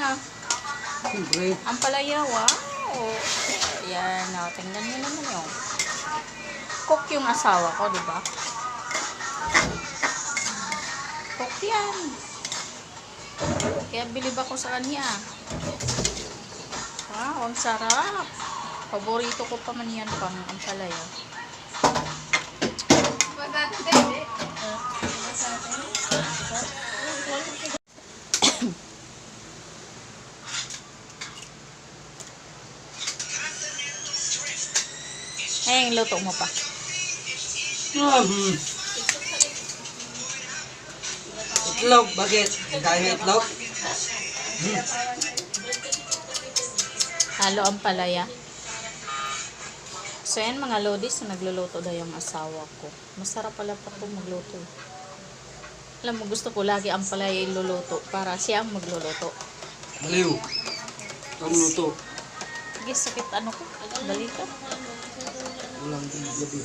ah. Siyempre. Ang palaya, wow. Ayan, tingnan nyo naman yung cook yung asawa ko, di ba? Cook yan. Kaya bilib ako sa kanya. Wow, ang sarap. Paborito ko pa man yan pang ampalaya. Ay, yung luto mo pa. Itlog, bakit? Kain ng itlog? Halo ang palaya. So yan mga lodis, nagluluto daw yung asawa ko. Masarap pala pa po magluto. Alam mo, gusto ko lagi ang palaya iluluto para siya ang magluluto. Baliw. Ang luto. Sige, sakit ano ko. Balita. Walang gabi.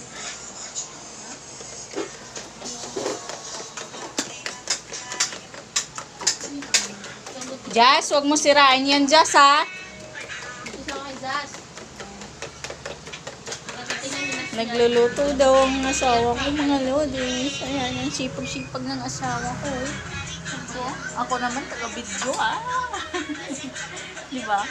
Jazz, huwag mo sirain yan, Jazz, ha? Nagluluto daw ang asawa ko, mga lodis. Ayan, yung sipag-sipag ng asawa ko. Ako naman, taga-video, ah. Diba?